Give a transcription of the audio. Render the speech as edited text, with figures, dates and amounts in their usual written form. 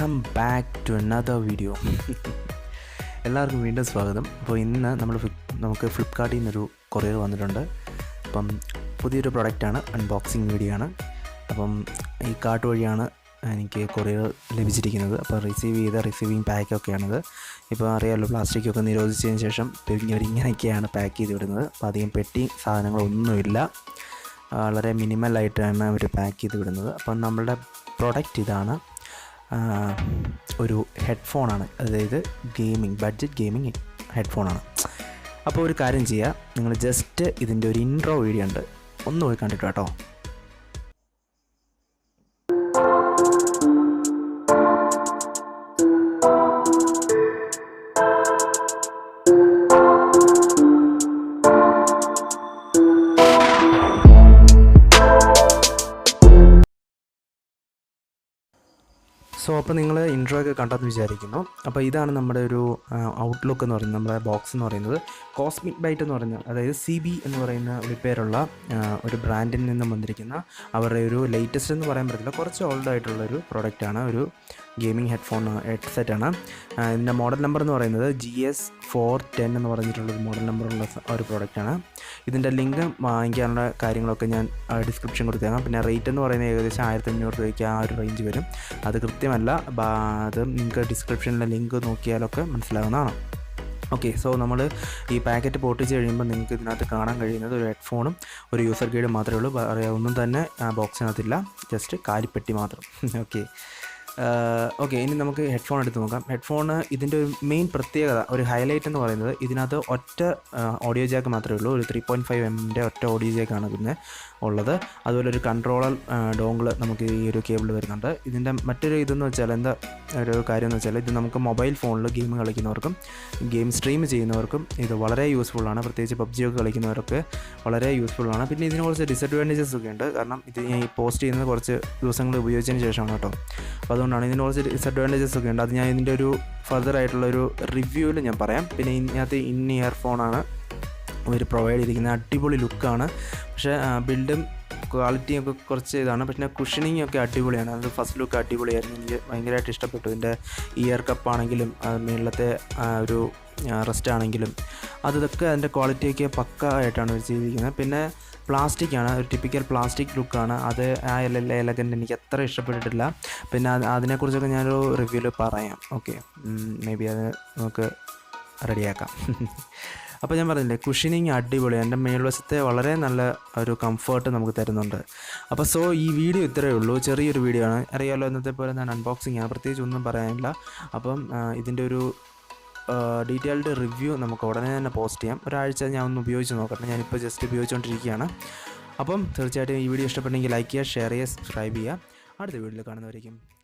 Welcome back to another video. എല്ലാവർക്കും വീണ്ടും സ്വാഗതം. അപ്പോൾ ഇന്ന് നമുക്ക് ഫ്ലിപ്കാർട്ടിൽ നിന്നൊരു കൊറിയർ വന്നിട്ടുണ്ട്. അപ്പം പുതിയൊരു പ്രൊഡക്റ്റാണ്, അൺബോക്സിങ് വീഡിയോ ആണ്. അപ്പം ഈ കാർട്ട് വഴിയാണ് എനിക്ക് കൊറിയർ ലഭിച്ചിരിക്കുന്നത്. അപ്പോൾ റിസീവിങ് പാക്കൊക്കെയാണിത്. ഇപ്പോൾ അറിയാമല്ലോ, പ്ലാസ്റ്റിക്കൊക്കെ നിരോധിച്ചതിന് ശേഷം ഇങ്ങനെയൊക്കെയാണ് പാക്ക് ചെയ്ത് വിടുന്നത്. അപ്പോൾ അധികം പെട്ടി സാധനങ്ങളൊന്നുമില്ല, വളരെ മിനിമലായിട്ടാണ് അവർ പാക്ക് ചെയ്ത് വിടുന്നത്. അപ്പം നമ്മളുടെ പ്രൊഡക്റ്റ് ഇതാണ്, ഒരു ഹെഡ്ഫോണാണ്. അതായത് ബഡ്ജറ്റ് ഗെയിമിംഗ് ഹെഡ്ഫോണാണ്. അപ്പോൾ ഒരു കാര്യം ചെയ്യുക, നിങ്ങൾ ജസ്റ്റ് ഇതിൻ്റെ ഒരു ഇൻട്രോ വീഡിയോ ഉണ്ട്, ഒന്ന് പോയി കണ്ടിട്ട് കേട്ടോ. അപ്പോൾ നിങ്ങൾ ഇൻട്രോ ഒക്കെ കണ്ടെന്ന് വിചാരിക്കുന്നു. അപ്പോൾ ഇതാണ് നമ്മുടെ ഒരു ഔട്ട്ലുക്ക് എന്ന് പറയുന്നത്, നമ്മുടെ ബോക്സ് എന്ന് പറയുന്നത്. കോസ്മിക് ബൈറ്റ് എന്ന് പറയുന്നത്, അതായത് CB എന്ന് പറയുന്ന ഒരു പേരുള്ള ഒരു ബ്രാൻഡിൽ നിന്നും വന്നിരിക്കുന്ന അവരുടെ ഒരു ലേറ്റസ്റ്റ് എന്ന് പറയാൻ പറ്റില്ല, കുറച്ച് ഓൾഡ് ആയിട്ടുള്ളൊരു പ്രോഡക്റ്റാണ്. ഒരു ഗെയിമിംഗ് ഹെഡ്സെറ്റാണ്. ഇതിൻ്റെ മോഡൽ നമ്പർ എന്ന് പറയുന്നത് GS410 എന്ന് പറഞ്ഞിട്ടുള്ളൊരു മോഡൽ നമ്പറുള്ള ഒരു പ്രോഡക്റ്റാണ്. ഇതിൻ്റെ ലിങ്ക് വാങ്ങിക്കാനുള്ള കാര്യങ്ങളൊക്കെ ഞാൻ ഡിസ്ക്രിപ്ഷൻ കൊടുത്തേക്കാം. പിന്നെ റേറ്റ് എന്ന് പറയുന്നത് ഏകദേശം 1500 രൂപയ്ക്ക് ആ ഒരു റേഞ്ച് വരും. അത് കൃത്യമല്ല, അത് നിങ്ങൾക്ക് ഡിസ്ക്രിപ്ഷനിലെ ലിങ്ക് നോക്കിയാലൊക്കെ മനസ്സിലാകുന്നതാണ്. ഓക്കെ, സോ നമ്മൾ ഈ പാക്കറ്റ് പൊട്ടിച്ച് കഴിയുമ്പോൾ നിങ്ങൾക്ക് ഇതിനകത്ത് കാണാൻ കഴിയുന്നത് ഒരു ഹെഡ്ഫോണും ഒരു യൂസർ ഗൈഡും മാത്രമേ ഉള്ളൂ. ഒന്നും തന്നെ ബോക്സിനകത്തില്ല, ജസ്റ്റ് കാലിപ്പെട്ടി മാത്രം. ഓക്കെ, ഇനി നമുക്ക് ഹെഡ്ഫോൺ എടുത്ത് നോക്കാം. ഹെഡ്ഫോൺ ഇതിൻ്റെ ഒരു മെയിൻ പ്രത്യേകത, ഒരു ഹൈലൈറ്റ് എന്ന് പറയുന്നത്, ഇതിനകത്ത് ഒറ്റ ഓഡിയോ ജാക്ക് മാത്രമേ ഉള്ളൂ. ഒരു 3.5mm ഒറ്റ ഓഡിയോ ജാക്കാണ് പിന്നെ ഉള്ളത്. അതുപോലെ ഒരു കൺട്രോളർ ഡോങ്കിൾ നമുക്ക് ഈ ഒരു കേബിൾ വരുന്നുണ്ട്. ഇതിൻ്റെ മറ്റൊരു ഇതെന്ന് വെച്ചാൽ, എന്താ ഒരു കാര്യം എന്ന് വെച്ചാൽ, ഇത് നമുക്ക് മൊബൈൽ ഫോണിൽ ഗെയിം കളിക്കുന്നവർക്കും ഗെയിം സ്ട്രീം ചെയ്യുന്നവർക്കും ഇത് വളരെ യൂസ്ഫുള്ളാണ്. പ്രത്യേകിച്ച് PUBG ഒക്കെ കളിക്കുന്നവരൊക്കെ വളരെ യൂസ്ഫുള്ളാണ്. പിന്നെ ഇതിന് കുറച്ച് ഡിസഡ്വാൻറ്റേജസ് ഒക്കെ ഉണ്ട്. കാരണം ഇത് ഞാൻ ഈ പോസ്റ്റ് ചെയ്യുന്നത് കുറച്ച് ദിവസങ്ങൾ ഉപയോഗിച്ചതിന് ശേഷമാണ് കേട്ടോ. അപ്പോൾ അതുകൊണ്ടാണ് ഇതിന് കുറച്ച് ഡിസഡ്വാൻറ്റേജസ് ഒക്കെ ഉണ്ട്. അത് ഞാൻ ഇതിൻ്റെ ഒരു ഫർദർ ആയിട്ടുള്ളൊരു റിവ്യൂവിൽ ഞാൻ പറയാം. പിന്നെ ഇതിനകത്ത് ഇയർഫോണാണ് ഇവർ പ്രൊവൈഡ് ചെയ്തിരിക്കുന്നത്. അടിപൊളി ലുക്കാണ്, പക്ഷേ ബിൽഡും ക്വാളിറ്റിയൊക്കെ കുറച്ച് ഇതാണ്. പക്ഷേ കുഷനിങ് ഒക്കെ അടിപൊളിയാണ്. അത് ഫസ്റ്റ് ലുക്ക് അടിപൊളിയായിരുന്നു, എനിക്ക് ഭയങ്കരമായിട്ട് ഇഷ്ടപ്പെട്ടു. ഇതിൻ്റെ ഇയർ കപ്പാണെങ്കിലും മേളത്തെ ഒരു റെസ്റ്റ് ആണെങ്കിലും അതൊക്കെ അതിൻ്റെ ക്വാളിറ്റിയൊക്കെ പക്ക ആയിട്ടാണ് അവർ ചെയ്തിരിക്കുന്നത്. പിന്നെ പ്ലാസ്റ്റിക്കാണ്, ഒരു ടിപ്പിക്കൽ പ്ലാസ്റ്റിക് ലുക്കാണ്. അത് ആ എലഗൻ്റ് എനിക്ക് അത്ര ഇഷ്ടപ്പെട്ടിട്ടില്ല. പിന്നെ അതിനെക്കുറിച്ചൊക്കെ ഞാനൊരു റിവ്യൂവിൽ പറയാം. ഓക്കെ, മേ ബി അത് നമുക്ക് റെഡിയാക്കാം. അപ്പോൾ ഞാൻ പറഞ്ഞില്ലേ, കുഷനിങ് അടിപൊളിയാണ്. എൻ്റെ മേൽവശത്തെ വളരെ നല്ല ഒരു കംഫർട്ട് നമുക്ക് തരുന്നുണ്ട്. അപ്പോൾ ഈ വീഡിയോ ഇത്രയേ ഉള്ളൂ, ചെറിയൊരു വീഡിയോ ആണ്. അറിയാമല്ലോ, ഇന്നത്തെ പോലെ ഞാൻ അൺബോക്സിങ് ആണ്, പ്രത്യേകിച്ച് ഒന്നും പറയാനില്ല. അപ്പം ഇതിൻ്റെ ഒരു ഡീറ്റെയിൽഡ് റിവ്യൂ നമുക്ക് ഉടനെ തന്നെ പോസ്റ്റ് ചെയ്യാം. ഒരാഴ്ച ഞാൻ ഒന്ന് ഉപയോഗിച്ച് നോക്കട്ടെ. ഞാനിപ്പോൾ ജസ്റ്റ് ഉപയോഗിച്ചുകൊണ്ടിരിക്കുകയാണ്. അപ്പം തീർച്ചയായിട്ടും ഈ വീഡിയോ ഇഷ്ടപ്പെട്ടെങ്കിൽ ലൈക്ക് ചെയ്യുക, ഷെയർ ചെയ്യുക, സബ്സ്ക്രൈബ് ചെയ്യുക. അടുത്ത വീഡിയോയിൽ കാണുന്നവരേക്കും